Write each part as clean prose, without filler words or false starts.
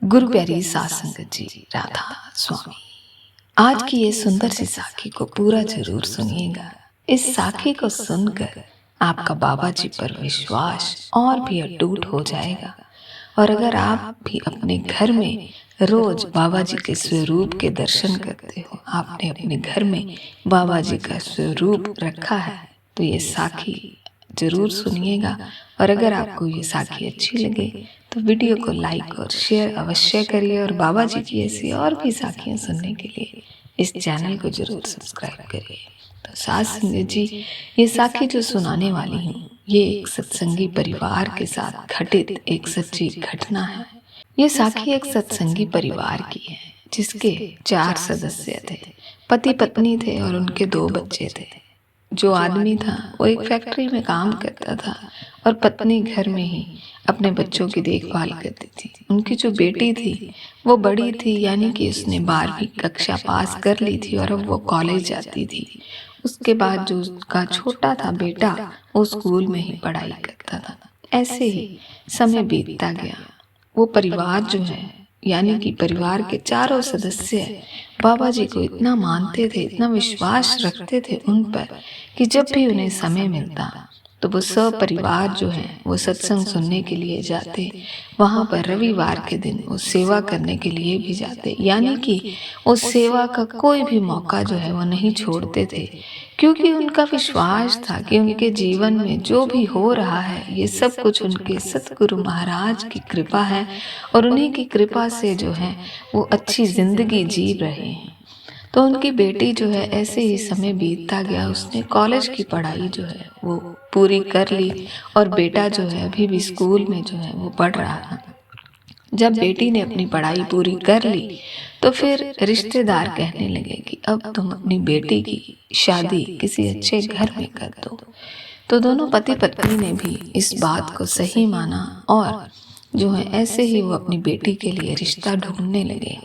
गुरु प्यारी सास संगत जी, राधा स्वामी। आज की ये सुंदर सी साखी को पूरा जरूर सुनिएगा। इस साखी को सुनकर आपका बाबा जी पर विश्वास और भी अटूट हो जाएगा। और अगर आप भी अपने घर में रोज बाबा जी के स्वरूप के दर्शन करते हो, आपने अपने घर में बाबा जी का स्वरूप रखा है, तो ये साखी जरूर सुनिएगा। और अगर आपको ये साखी अच्छी लगे तो वीडियो को लाइक और शेयर अवश्य करिए। और बाबा जी की ऐसी और भी साखियाँ सुनने के लिए इस चैनल को जरूर सब्सक्राइब करिए। तो सास संगत जी, ये साखी जो सुनाने वाली हूँ, ये एक सत्संगी परिवार के साथ घटित एक सच्ची घटना है। ये साखी एक सत्संगी परिवार की है जिसके 4 सदस्य थे। पति पत्नी थे और उनके 2 बच्चे थे। जो आदमी था वो एक फैक्ट्री में काम करता था और पत्नी घर में ही अपने बच्चों की देखभाल करती थी। उनकी जो बेटी थी वो बड़ी थी, यानी कि उसने 12वीं कक्षा पास कर ली थी और अब वो कॉलेज जाती थी। उसके बाद जो उसका छोटा था बेटा, वो स्कूल में ही पढ़ाई करता था। ऐसे ही समय बीतता गया। वो परिवार जो है, यानी कि परिवार के चारों सदस्य बाबा जी को इतना मानते थे, इतना विश्वास रखते थे उन पर कि जब भी उन्हें समय मिलता तो वो सब परिवार जो है वो सत्संग सुनने के लिए जाते। वहाँ पर रविवार के दिन वो सेवा करने के लिए भी जाते, यानी कि वो सेवा का कोई भी मौका जो है वो नहीं छोड़ते थे, क्योंकि उनका विश्वास था कि उनके जीवन में जो भी हो रहा है ये सब कुछ उनके सतगुरु महाराज की कृपा है और उन्हीं की कृपा से जो है वो अच्छी जिंदगी जी रहे हैं। तो उनकी बेटी जो है, ऐसे ही समय बीतता गया। उसने कॉलेज की पढ़ाई जो है वो पूरी कर ली और बेटा जो है अभी भी स्कूल में जो है वो पढ़ रहा था। जब बेटी ने अपनी पढ़ाई पूरी कर ली तो फिर रिश्तेदार कहने लगे कि अब तुम अपनी बेटी की शादी किसी अच्छे घर में कर दो। तो दोनों पति पत्नी ने भी इस बात को सही माना और जो है ऐसे ही वो अपनी बेटी के लिए रिश्ता ढूंढने लगे।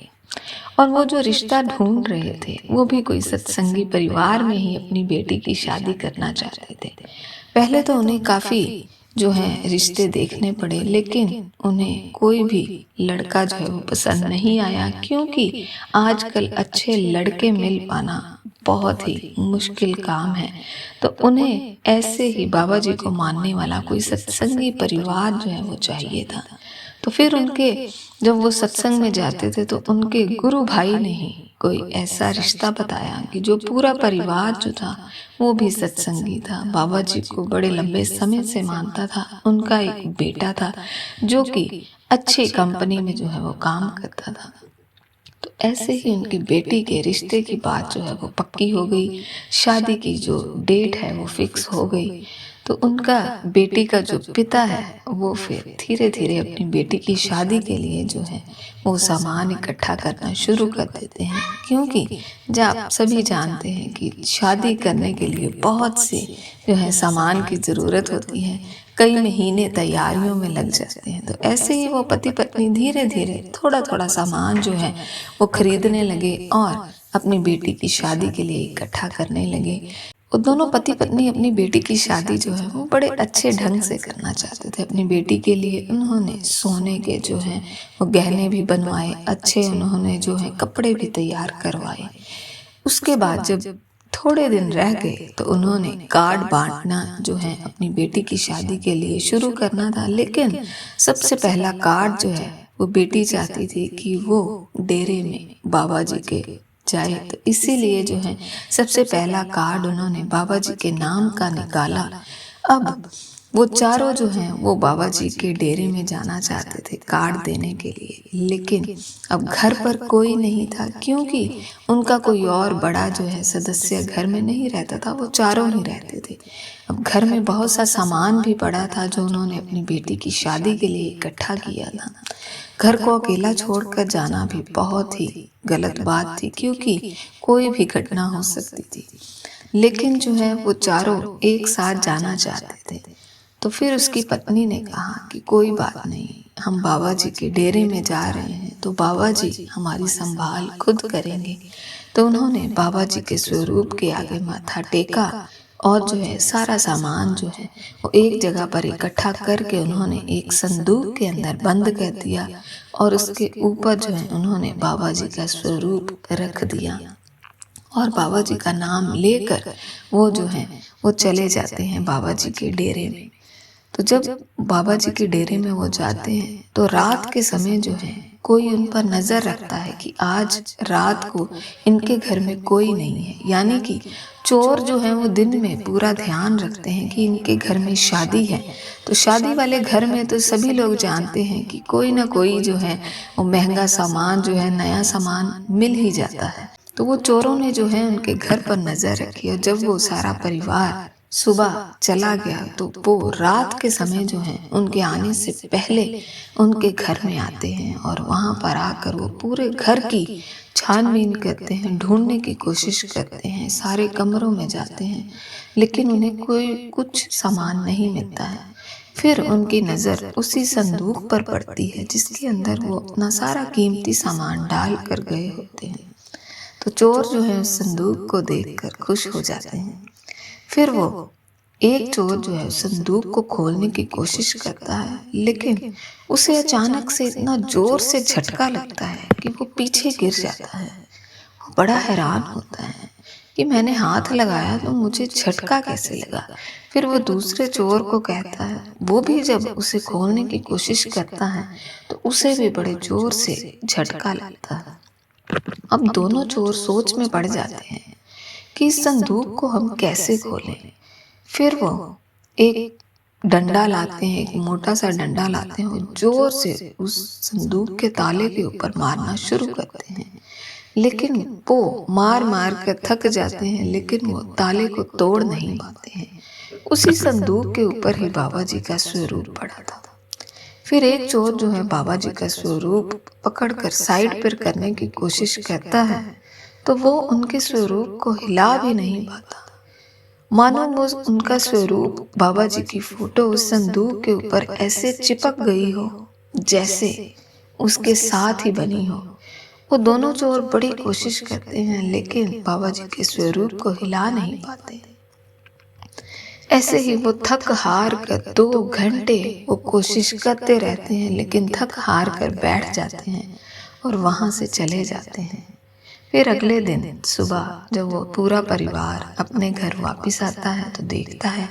और वो जो रिश्ता ढूंढ रहे थे वो भी कोई सत्संगी परिवार में ही अपनी बेटी की शादी करना चाहते थे। पहले तो उन्हें काफ़ी जो है रिश्ते देखने पड़े, लेकिन उन्हें कोई भी लड़का जो है वो पसंद नहीं आया, क्योंकि आजकल अच्छे लड़के मिल पाना बहुत ही मुश्किल काम है। तो उन्हें ऐसे ही बाबा जी को मानने वाला कोई सत्संगी परिवार जो है वो चाहिए था। तो फिर उनके जब वो सत्संग में जाते थे तो उनके गुरु भाई ने ही कोई ऐसा रिश्ता बताया कि जो पूरा परिवार जो था वो भी सत्संगी था, बाबा जी को बड़े लंबे समय से मानता था। उनका एक बेटा था जो कि अच्छी कंपनी में जो है वो काम करता था। तो ऐसे ही उनकी बेटी के रिश्ते की बात जो है वो पक्की हो गई। शादी की जो डेट है वो फिक्स हो गई। तो उनका बेटी का जो पिता है वो फिर धीरे धीरे अपनी बेटी की शादी के लिए जो है वो सामान इकट्ठा करना शुरू कर देते हैं, क्योंकि जब आप सभी जानते हैं कि शादी करने के लिए बहुत से जो है सामान की ज़रूरत होती है, कई महीने तैयारियों में लग जाते हैं। तो ऐसे ही वो पति पत्नी धीरे धीरे थोड़ा थोड़ा सामान जो है वो खरीदने लगे और अपनी बेटी की शादी के लिए इकट्ठा करने लगे। वो दोनों पति पत्नी अपनी बेटी की शादी जो है वो बड़े अच्छे ढंग से करना चाहते थे। अपनी बेटी के लिए उन्होंने सोने के जो हैं वो गहने भी बनवाए, अच्छे उन्होंने जो है कपड़े भी तैयार करवाए। उसके बाद जब थोड़े दिन रह गए तो उन्होंने कार्ड बांटना जो है अपनी बेटी की शादी के लिए शुरू करना था। लेकिन सबसे पहला कार्ड जो है वो बेटी चाहती थी कि वो डेरे में बाबा जी के जाए, तो इसीलिए जो है सबसे पहला कार्ड उन्होंने बाबा जी के नाम का निकाला। अब वो चारों जो हैं वो बाबा जी के डेरे में जाना चाहते थे कार्ड देने के लिए, लेकिन अब घर पर कोई नहीं था, क्योंकि उनका कोई और बड़ा जो है सदस्य घर में नहीं रहता था, वो चारों ही रहते थे। अब घर में बहुत सा सामान भी पड़ा था जो उन्होंने अपनी बेटी की शादी के लिए इकट्ठा किया था। घर को अकेला छोड़कर जाना भी बहुत ही गलत बात थी, क्योंकि कोई भी घटना हो सकती थी। लेकिन जो है वो चारों एक साथ जाना चाहते थे। तो फिर उसकी पत्नी ने कहा कि कोई बात नहीं, हम बाबा जी के डेरे में जा रहे हैं तो बाबा जी हमारी संभाल खुद करेंगे। तो उन्होंने बाबा जी के स्वरूप के आगे माथा टेका और जो है सारा सामान जो है वो एक जगह पर इकट्ठा करके उन्होंने एक संदूक के अंदर बंद कर दिया और उसके ऊपर जो है उन्होंने बाबा जी का स्वरूप रख दिया और बाबा जी का नाम लेकर वो जो है वो चले जाते हैं बाबा जी के डेरे में। तो जब बाबा जी के डेरे में वो जाते हैं तो रात के समय जो है कोई उन पर नज़र रखता है कि आज रात को इनके घर में कोई नहीं है, यानी कि चोर जो है वो दिन में पूरा ध्यान रखते हैं कि इनके घर में शादी है। तो शादी वाले घर में तो सभी लोग जानते हैं कि कोई ना कोई जो है वो महंगा सामान जो है नया सामान मिल ही जाता है। तो वो चोरों ने जो है उनके घर पर नज़र रखी और जब वो सारा परिवार सुबह चला गया तो वो रात के समय जो है उनके आने से पहले उनके घर में आते हैं और वहाँ पर आकर वो पूरे घर की छानबीन करते हैं, ढूंढने की कोशिश करते हैं, सारे कमरों में जाते हैं, लेकिन उन्हें कोई कुछ सामान नहीं मिलता है। फिर उनकी नज़र उसी संदूक पर पड़ती है जिसके अंदर वो अपना सारा कीमती सामान डाल कर गए होते हैं। तो चोर जो है उस संदूक को देखकर खुश हो जाते हैं। फिर वो एक चोर जो है संदूक को खोलने की कोशिश करता है, लेकिन उसे अचानक से इतना जोर से झटका लगता है कि वो पीछे गिर जाता है। वो बड़ा हैरान होता है कि मैंने हाथ लगाया तो मुझे झटका कैसे लगा। फिर वो दूसरे चोर को कहता है, वो भी जब उसे खोलने की कोशिश करता है तो उसे भी बड़े जोर से झटका लगता है। अब दोनों चोर सोच में पड़ जाते हैं कि इस संदूक को हम कैसे खोलें। फिर वो एक डंडा लाते हैं, एक मोटा सा डंडा लाते हैं और जोर से उस संदूक के ताले के ऊपर मारना शुरू करते हैं, लेकिन वो मार मार कर थक जाते हैं, लेकिन वो ताले को तोड़ नहीं पाते हैं। उसी संदूक के ऊपर ही बाबा जी का स्वरूप पड़ा था। फिर एक चोर जो है बाबा जी का स्वरूप पकड़कर साइड पर करने की कोशिश करता है तो वो उनके स्वरूप को हिला भी नहीं पाता, मानो वो उनका स्वरूप बाबा जी की फोटो उस संदूक के ऊपर ऐसे चिपक गई हो जैसे उसके साथ ही बनी हो। वो दोनों चोर बड़ी कोशिश करते हैं लेकिन बाबा जी के स्वरूप को हिला नहीं पाते। ऐसे ही वो थक हार कर 2 घंटे वो कोशिश करते रहते हैं, लेकिन थक हार कर बैठ जाते हैं और वहाँ से चले जाते हैं। फिर अगले दिन सुबह जब वो पूरा परिवार अपने घर वापस आता है तो देखता है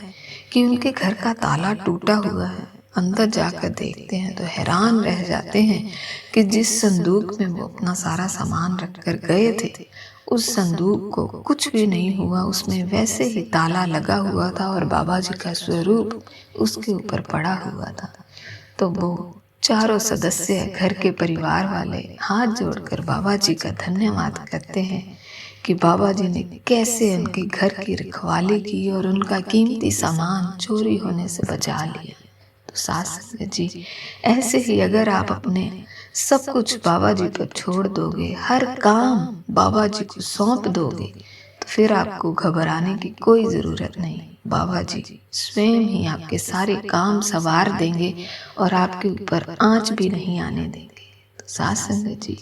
कि उनके घर का ताला टूटा हुआ है। अंदर जाकर देखते हैं तो हैरान रह जाते हैं कि जिस संदूक में वो अपना सारा सामान रख कर गए थे उस संदूक को कुछ भी नहीं हुआ, उसमें वैसे ही ताला लगा हुआ था और बाबा जी का स्वरूप उसके ऊपर पड़ा हुआ था। तो वो चारों सदस्य घर के परिवार वाले हाथ जोड़कर बाबा जी का धन्यवाद करते हैं कि बाबा जी ने कैसे उनके घर की रखवाली की और उनका कीमती सामान चोरी होने से बचा लिया। तो साथ संगत जी, ऐसे ही अगर आप अपने सब कुछ बाबा जी पर छोड़ दोगे, हर काम बाबा जी को सौंप दोगे, तो फिर आपको घबराने की कोई ज़रूरत नहीं। बाबा जी स्वयं ही आपके सारे काम संवार देंगे और आपके ऊपर आँच भी नहीं आने देंगे। तो साथ संगत जी,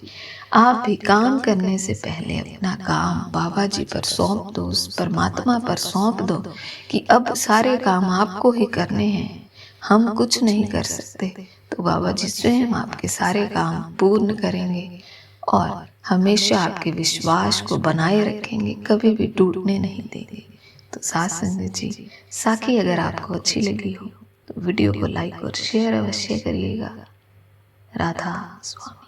आप भी काम करने से पहले अपना काम बाबा जी पर सौंप दो, उस परमात्मा पर सौंप दो कि अब सारे काम आपको ही करने हैं, हम कुछ नहीं कर सकते। तो बाबा जी स्वयं आपके सारे काम पूर्ण करेंगे और हमेशा आपके विश्वास को बनाए रखेंगे, कभी भी टूटने नहीं देंगे। तो साथ संगत जी, साखी अगर आपको अच्छी लगी हो तो वीडियो को लाइक और शेयर अवश्य करिएगा। राधा स्वामी।